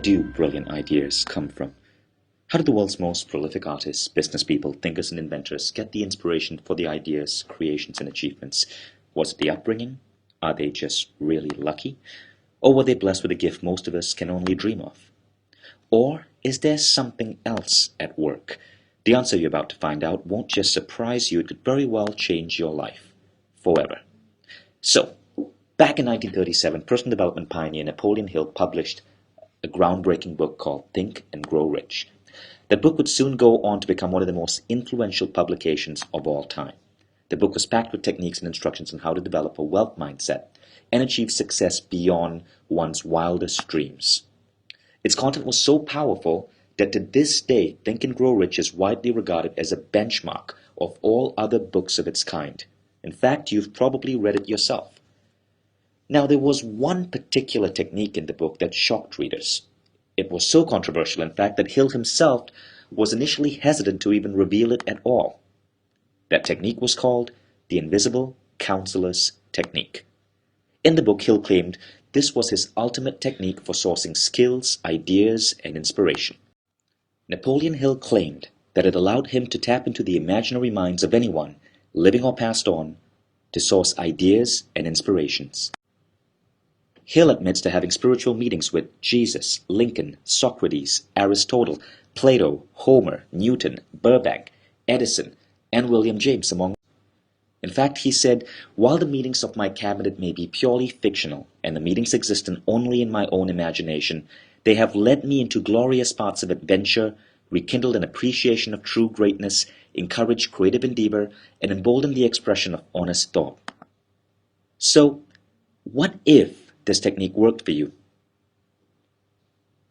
do brilliant ideas come from? How do the world's most prolific artists, business people, thinkers, and inventors get the inspiration for the ideas, creations, and achievements? Was it the upbringing? Are they just really lucky? Or were they blessed with a gift most of us can only dream of? Or is there something else at work? The answer you're about to find out won't just surprise you, it could very well change your life forever. So, back in 1937, personal development pioneer Napoleon Hill published a groundbreaking book called Think and Grow Rich. That book would soon go on to become one of the most influential publications of all time. The book was packed with techniques and instructions on how to develop a wealth mindset and achieve success beyond one's wildest dreams. Its content was so powerful that to this day, Think and Grow Rich is widely regarded as a benchmark of all other books of its kind. In fact, you've probably read it yourself. Now, there was one particular technique in the book that shocked readers. It was so controversial, in fact, that Hill himself was initially hesitant to even reveal it at all. That technique was called the Invisible Counselor's Technique. In the book, Hill claimed this was his ultimate technique for sourcing skills, ideas, and inspiration. Napoleon Hill claimed that it allowed him to tap into the imaginary minds of anyone, living or passed on, to source ideas and inspirations. Hill admits to having spiritual meetings with Jesus, Lincoln, Socrates, Aristotle, Plato, Homer, Newton, Burban, Edison, and William James, among others. In fact, he said, while the meetings of my cabinet may be purely fictional, and the meetings exist only in my own imagination, they have led me into glorious paths of adventure, rekindled an appreciation of true greatness, encouraged creative endeavor, and emboldened the expression of honest thought. So, what if this technique worked for you?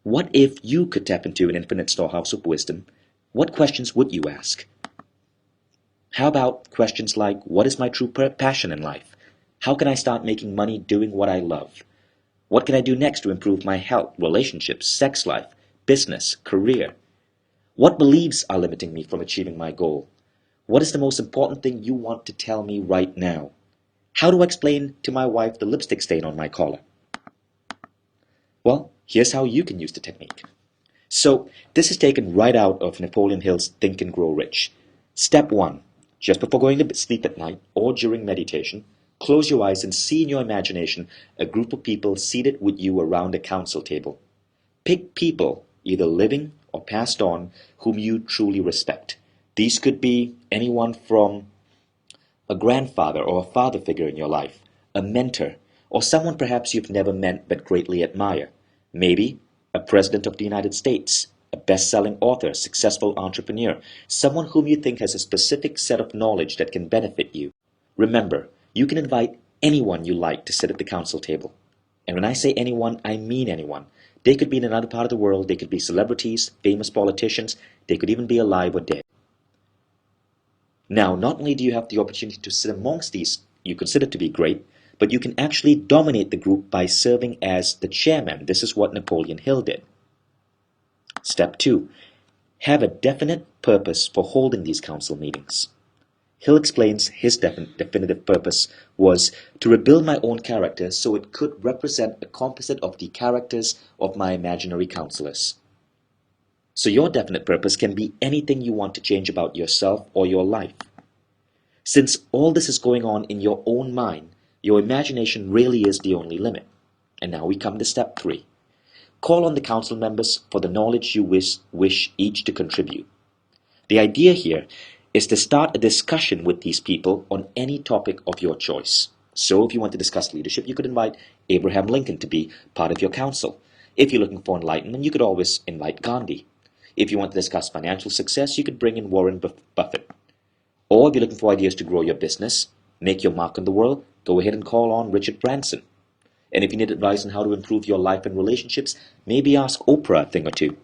What if you could tap into an infinite storehouse of wisdom? What questions would you ask? How about questions like, what is my true passion in life? How can I start making money doing what I love? What can I do next to improve my health, relationships, sex life, business, career? What beliefs are limiting me from achieving my goal? What is the most important thing you want to tell me right now? How do I explain to my wife the lipstick stain on my collar? Well, here's how you can use the technique. So, this is taken right out of Napoleon Hill's Think and Grow Rich. Step 1. Just before going to sleep at night or during meditation, close your eyes and see in your imagination a group of people seated with you around a council table. Pick people, either living or passed on, whom you truly respect. These could be anyone from a grandfather or a father figure in your life, a mentor, or someone perhaps you've never met but greatly admire. Maybe a president of the United States, a best-selling author, successful entrepreneur, someone whom you think has a specific set of knowledge that can benefit you. Remember, you can invite anyone you like to sit at the council table. And when I say anyone, I mean anyone. They could be in another part of the world, they could be celebrities, famous politicians, they could even be alive or dead. Now, not only do you have the opportunity to sit amongst these you consider to be great, but you can actually dominate the group by serving as the chairman. This is what Napoleon Hill did. Step 2. Have a definite purpose for holding these council meetings. Hill explains his definitive purpose was to rebuild my own character so it could represent a composite of the characters of my imaginary counselors. So your definite purpose can be anything you want to change about yourself or your life. Since all this is going on in your own mind, your imagination really is the only limit. And now we come to step 3. Call on the council members for the knowledge you wish each to contribute. The idea here is to start a discussion with these people on any topic of your choice. So if you want to discuss leadership, you could invite Abraham Lincoln to be part of your council. If you're looking for enlightenment, you could always invite Gandhi. If you want to discuss financial success, you could bring in Warren Buffett. Or if you're looking for ideas to grow your business, make your mark on the world, go ahead and call on Richard Branson. And if you need advice on how to improve your life and relationships, maybe ask Oprah a thing or two.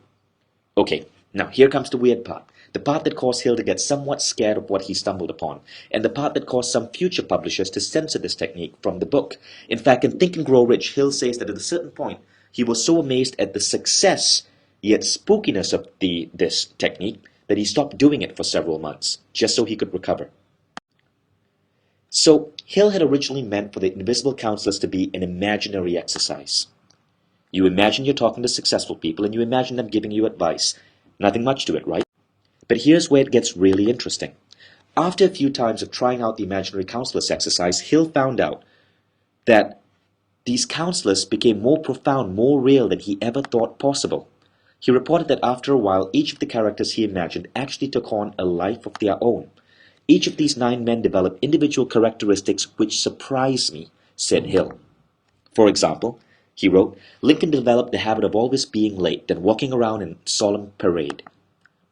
Okay, now here comes the weird part. The part that caused Hill to get somewhat scared of what he stumbled upon, and the part that caused some future publishers to censor this technique from the book. In fact, in Think and Grow Rich, Hill says that at a certain point, he was so amazed at the success, yet spookiness of this technique, that he stopped doing it for several months, just so he could recover. So, Hill had originally meant for the invisible counselors to be an imaginary exercise. You imagine you're talking to successful people and you imagine them giving you advice. Nothing much to it, right? But here's where it gets really interesting. After a few times of trying out the imaginary counselors exercise, Hill found out that these counselors became more profound, more real than he ever thought possible. He reported that after a while, each of the characters he imagined actually took on a life of their own. Each of these 9 men developed individual characteristics which surprised me, said Hill. For example, he wrote, Lincoln developed the habit of always being late and walking around in solemn parade.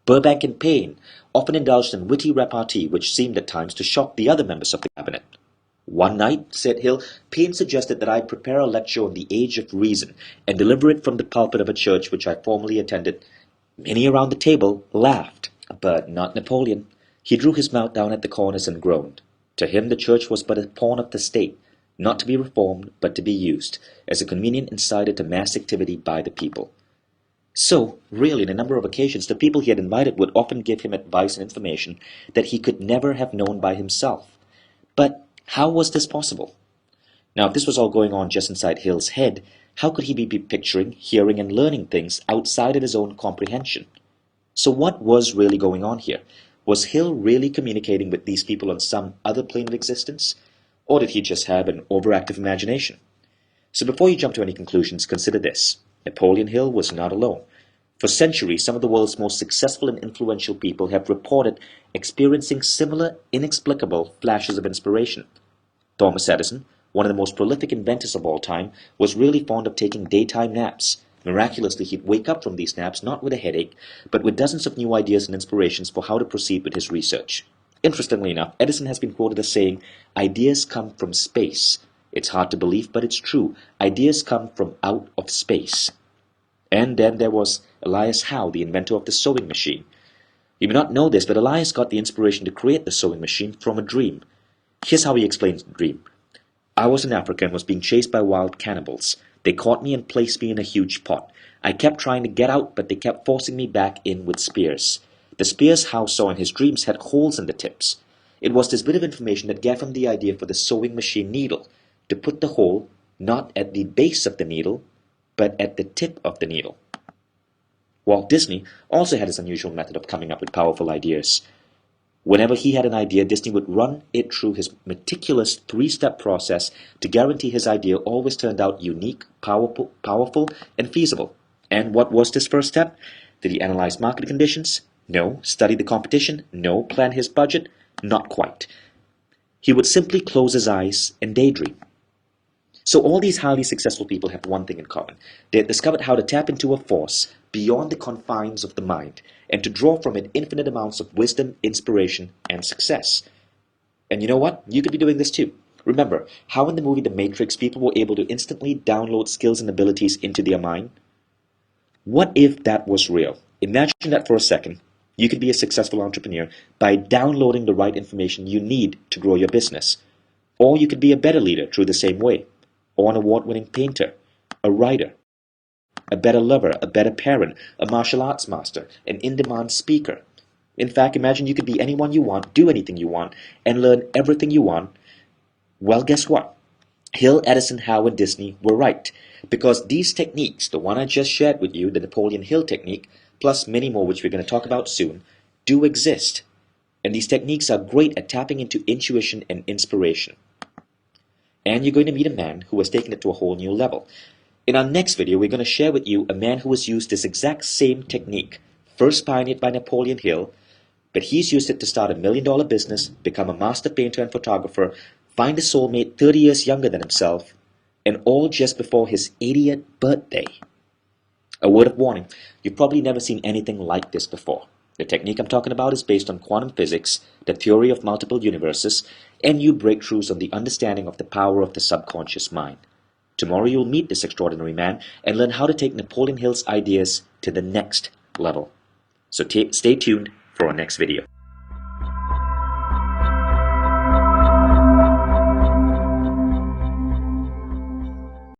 Burbank and Paine often indulged in witty repartee which seemed at times to shock the other members of the cabinet. One night, said Hill, Paine suggested that I prepare a lecture on the age of reason and deliver it from the pulpit of a church which I formerly attended. Many around the table laughed, but not Napoleon. He drew his mouth down at the corners and groaned. To him the church was but a pawn of the state, not to be reformed, but to be used as a convenient insider to mass activity by the people. So, really, on a number of occasions, the people he had invited would often give him advice and information that he could never have known by himself. But how was this possible? Now, if this was all going on just inside Hill's head, how could he be picturing, hearing, and learning things outside of his own comprehension? So what was really going on here? Was Hill really communicating with these people on some other plane of existence? Or did he just have an overactive imagination? So before you jump to any conclusions, consider this. Napoleon Hill was not alone. For centuries, some of the world's most successful and influential people have reported experiencing similar, inexplicable flashes of inspiration. Thomas Edison, one of the most prolific inventors of all time, was really fond of taking daytime naps. Miraculously, he'd wake up from these naps not with a headache, but with dozens of new ideas and inspirations for how to proceed with his research. Interestingly enough, Edison has been quoted as saying, "Ideas come from space." It's hard to believe, but it's true. Ideas come from out of space. And then there was Elias Howe, the inventor of the sewing machine. You may not know this, but Elias got the inspiration to create the sewing machine from a dream. Here's how he explains the dream. I was in Africa and was being chased by wild cannibals. They caught me and placed me in a huge pot. I kept trying to get out, but they kept forcing me back in with spears. The spears Howe saw in his dreams had holes in the tips. It was this bit of information that gave him the idea for the sewing machine needle, to put the hole not at the base of the needle, but at the tip of the needle. Walt Disney also had his unusual method of coming up with powerful ideas. Whenever he had an idea, Disney would run it through his meticulous 3-step process to guarantee his idea always turned out unique, powerful, and feasible. And what was this first step? Did he analyze market conditions? No. Study the competition? No. Plan his budget? Not quite. He would simply close his eyes and daydream. So all these highly successful people have one thing in common. They had discovered how to tap into a force beyond the confines of the mind and to draw from it infinite amounts of wisdom, inspiration, and success. And you know what? You could be doing this too. Remember how in the movie The Matrix people were able to instantly download skills and abilities into their mind? What if that was real? Imagine that for a second. You could be a successful entrepreneur by downloading the right information you need to grow your business. Or you could be a better leader through the same way. Or an award-winning painter, a writer, a better lover, a better parent, a martial arts master, an in-demand speaker. In fact, imagine you could be anyone you want, do anything you want, and learn everything you want. Well, guess what? Hill, Edison, Howe, and Disney were right. Because these techniques, the one I just shared with you, the Napoleon Hill technique, plus many more which we're going to talk about soon, do exist. And these techniques are great at tapping into intuition and inspiration. And you're going to meet a man who has taken it to a whole new level. In our next video, we're going to share with you a man who has used this exact same technique, first pioneered by Napoleon Hill, but he's used it to start a $1 million business, become a master painter and photographer, find a soulmate 30 years younger than himself, and all just before his 80th birthday. A word of warning, you've probably never seen anything like this before. The technique I'm talking about is based on quantum physics, the theory of multiple universes, and new breakthroughs on the understanding of the power of the subconscious mind. Tomorrow you'll meet this extraordinary man and learn how to take Napoleon Hill's ideas to the next level. So stay tuned for our next video.